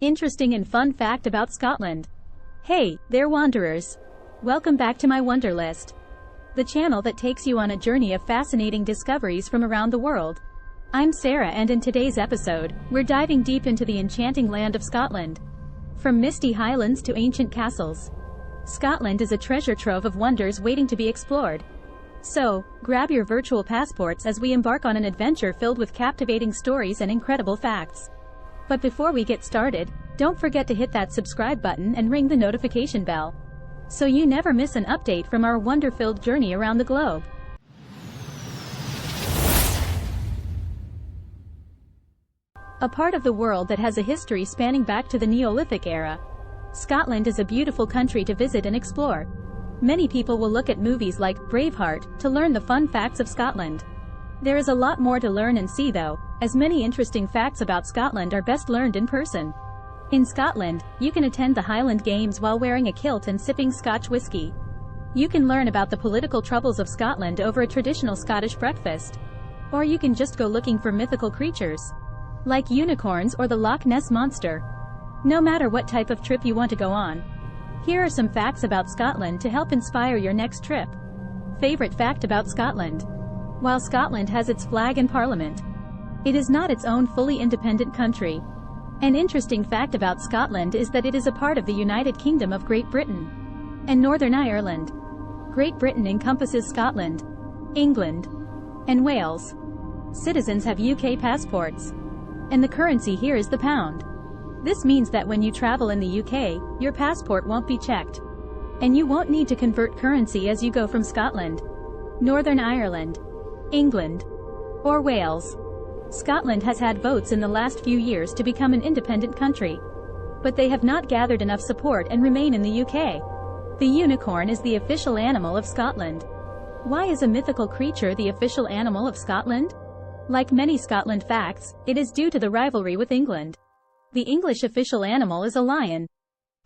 Interesting and fun fact about Scotland. Hey, there wanderers! Welcome back to my Wonder List, the channel that takes you on a journey of fascinating discoveries from around the world. I'm Sarah, and in today's episode, we're diving deep into the enchanting land of Scotland. From misty highlands to ancient castles, Scotland is a treasure trove of wonders waiting to be explored. So, grab your virtual passports as we embark on an adventure filled with captivating stories and incredible facts. But before we get started, don't forget to hit that subscribe button and ring the notification bell, so you never miss an update from our wonder-filled journey around the globe. A part of the world that has a history spanning back to the Neolithic era, Scotland is a beautiful country to visit and explore. Many people will look at movies like Braveheart to learn the fun facts of Scotland. There is a lot more to learn and see though, as many interesting facts about Scotland are best learned in person. In Scotland, you can attend the Highland Games while wearing a kilt and sipping Scotch whisky. You can learn about the political troubles of Scotland over a traditional Scottish breakfast. Or you can just go looking for mythical creatures, like unicorns or the Loch Ness monster. No matter what type of trip you want to go on, here are some facts about Scotland to help inspire your next trip. Favorite fact about Scotland. While Scotland has its flag and parliament, it is not its own fully independent country. An interesting fact about Scotland is that it is a part of the United Kingdom of Great Britain and Northern Ireland. Great Britain encompasses Scotland, England, and Wales. Citizens have UK passports, and the currency here is the pound. This means that when you travel in the UK, your passport won't be checked, and you won't need to convert currency as you go from Scotland, Northern Ireland, England, or Wales. Scotland has had votes in the last few years to become an independent country, but they have not gathered enough support and remain in the UK. The unicorn is the official animal of Scotland. Why is a mythical creature the official animal of Scotland? Like many Scotland facts, it is due to the rivalry with England. The English official animal is a lion,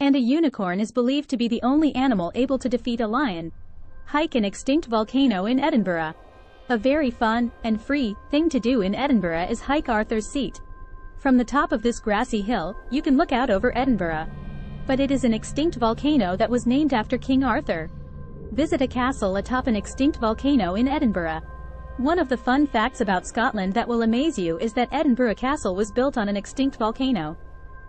and a unicorn is believed to be the only animal able to defeat a lion. Hike an extinct volcano in Edinburgh. A very fun and free thing to do in Edinburgh is hike Arthur's Seat. From the top of this grassy hill, you can look out over Edinburgh. But it is an extinct volcano that was named after King Arthur. Visit a castle atop an extinct volcano in Edinburgh. One of the fun facts about Scotland that will amaze you is that Edinburgh Castle was built on an extinct volcano.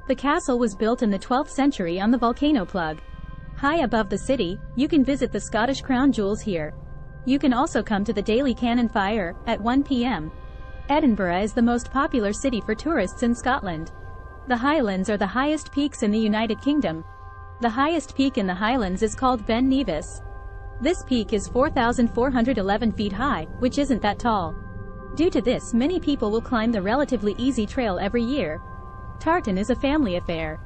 The castle was built in the 12th century on the volcano plug. High above the city, you can visit the Scottish crown jewels here. You can also come to the daily cannon fire at 1 p.m. Edinburgh is the most popular city for tourists in Scotland. The Highlands are the highest peaks in the United Kingdom. The highest peak in the Highlands is called Ben Nevis. This peak is 4,411 feet high, which isn't that tall. Due to this, many people will climb the relatively easy trail every year. Tartan is a family affair.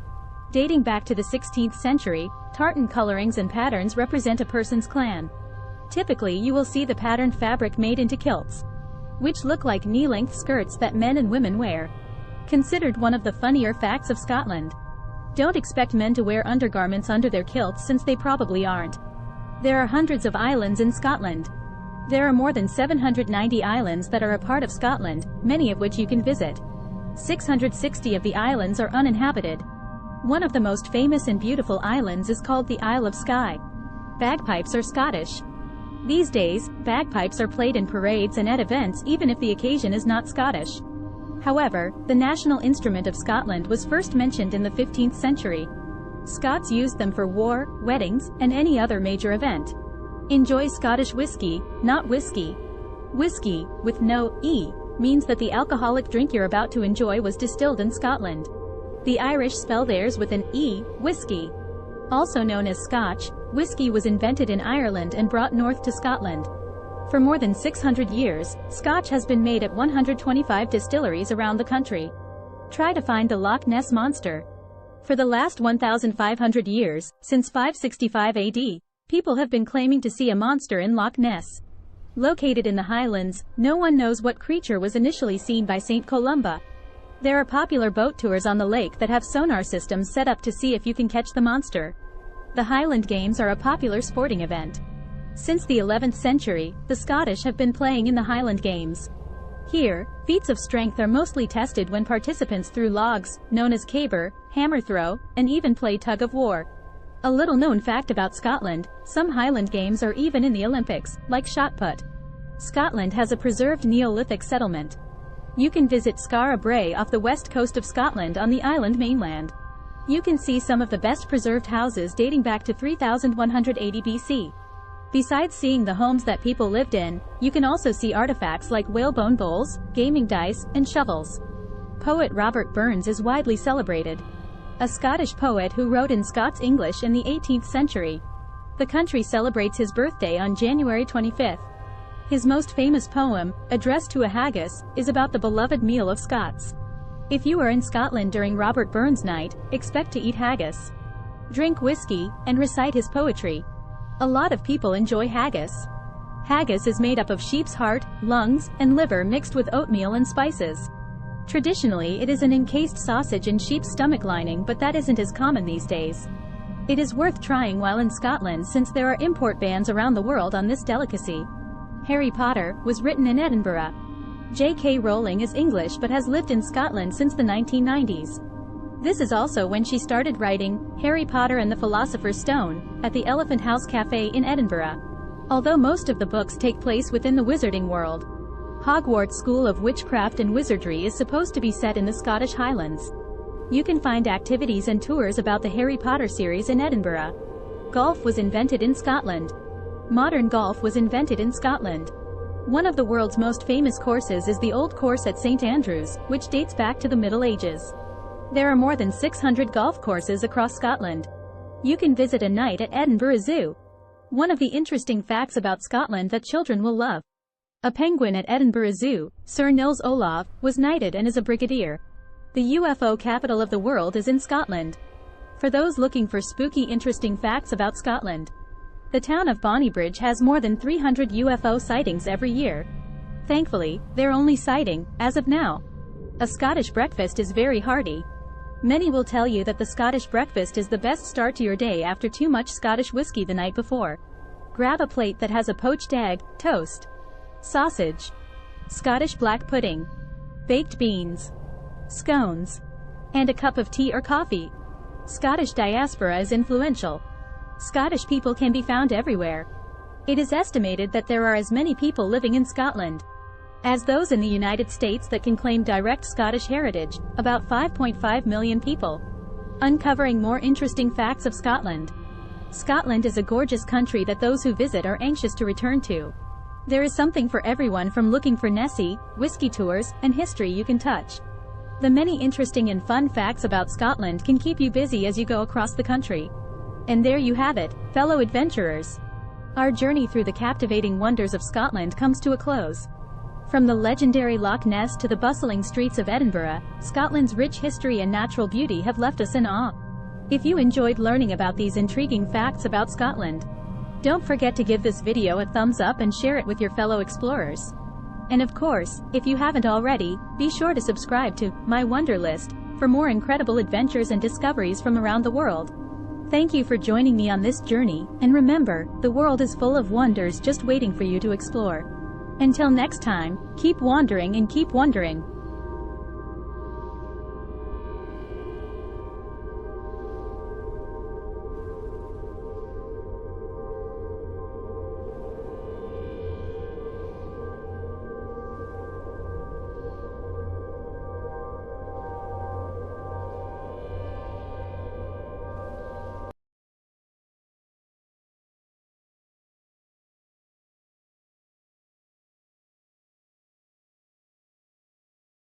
Dating back to the 16th century, tartan colorings and patterns represent a person's clan. Typically you will see the patterned fabric made into kilts, which look like knee-length skirts that men and women wear. Considered one of the funnier facts of Scotland. Don't expect men to wear undergarments under their kilts since they probably aren't. There are hundreds of islands in Scotland. There are more than 790 islands that are a part of Scotland, many of which you can visit. 660 of the islands are uninhabited. One of the most famous and beautiful islands is called the Isle of Skye. Bagpipes are Scottish. These days, bagpipes are played in parades and at events even if the occasion is not Scottish. However, the national instrument of Scotland was first mentioned in the 15th century. Scots used them for war, weddings, and any other major event. Enjoy Scottish whiskey, not whiskey. Whiskey, with no E, means that the alcoholic drink you're about to enjoy was distilled in Scotland. The Irish spell theirs with an E, whiskey. Also known as Scotch, whiskey was invented in Ireland and brought north to Scotland. For more than 600 years, Scotch has been made at 125 distilleries around the country. Try to find the Loch Ness monster. For the last 1,500 years, since 565 AD, people have been claiming to see a monster in Loch Ness. Located in the Highlands, no one knows what creature was initially seen by St. Columba. There are popular boat tours on the lake that have sonar systems set up to see if you can catch the monster. The Highland Games are a popular sporting event. Since the 11th century, the Scottish have been playing in the Highland Games. Here, feats of strength are mostly tested when participants threw logs, known as caber, hammer throw, and even play tug of war. A little known fact about Scotland, some Highland games are even in the Olympics, like shot put. Scotland has a preserved Neolithic settlement. You can visit Skara Brae off the west coast of Scotland on the island mainland. You can see some of the best preserved houses dating back to 3180 BC. Besides seeing the homes that people lived in, you can also see artifacts like whalebone bowls, gaming dice, and shovels. Poet Robert Burns is widely celebrated. A Scottish poet who wrote in Scots English in the 18th century. The country celebrates his birthday on January 25th. His most famous poem, addressed to a haggis, is about the beloved meal of Scots. If you are in Scotland during Robert Burns night, expect to eat haggis, drink whiskey, and recite his poetry. A lot of people enjoy haggis. Haggis is made up of sheep's heart, lungs, and liver mixed with oatmeal and spices. Traditionally, it is an encased sausage and sheep's stomach lining, but that isn't as common these days. It is worth trying while in Scotland since there are import bans around the world on this delicacy. Harry Potter was written in Edinburgh. J.K. Rowling is English but has lived in Scotland since the 1990s. This is also when she started writing Harry Potter and the Philosopher's Stone at the Elephant House Cafe in Edinburgh. Although most of the books take place within the wizarding world, Hogwarts School of Witchcraft and Wizardry is supposed to be set in the Scottish Highlands. You can find activities and tours about the Harry Potter series in Edinburgh. Golf was invented in Scotland. Modern golf was invented in Scotland. One of the world's most famous courses is the Old Course at St. Andrews, which dates back to the Middle Ages. There are more than 600 golf courses across Scotland. You can visit a night at Edinburgh Zoo. One of the interesting facts about Scotland that children will love. A penguin at Edinburgh Zoo, Sir Nils Olav, was knighted and is a brigadier. The UFO capital of the world is in Scotland. For those looking for spooky interesting facts about Scotland, the town of Bonnybridge has more than 300 UFO sightings every year. Thankfully, they're only sighting, as of now. A Scottish breakfast is very hearty. Many will tell you that the Scottish breakfast is the best start to your day after too much Scottish whiskey the night before. Grab a plate that has a poached egg, toast, sausage, Scottish black pudding, baked beans, scones, and a cup of tea or coffee. Scottish diaspora is influential. Scottish people can be found everywhere. It is estimated that there are as many people living in Scotland as those in the United States that can claim direct Scottish heritage, about 5.5 million people. Uncovering more interesting facts of Scotland. Scotland is a gorgeous country that those who visit are anxious to return to. There is something for everyone, from looking for Nessie, whiskey tours, and history you can touch. The many interesting and fun facts about Scotland can keep you busy as you go across the country. And there you have it, fellow adventurers. Our journey through the captivating wonders of Scotland comes to a close. From the legendary Loch Ness to the bustling streets of Edinburgh, Scotland's rich history and natural beauty have left us in awe. If you enjoyed learning about these intriguing facts about Scotland, don't forget to give this video a thumbs up and share it with your fellow explorers. And of course, if you haven't already, be sure to subscribe to My Wonder List for more incredible adventures and discoveries from around the world. Thank you for joining me on this journey, and remember, the world is full of wonders just waiting for you to explore. Until next time, keep wandering and keep wondering.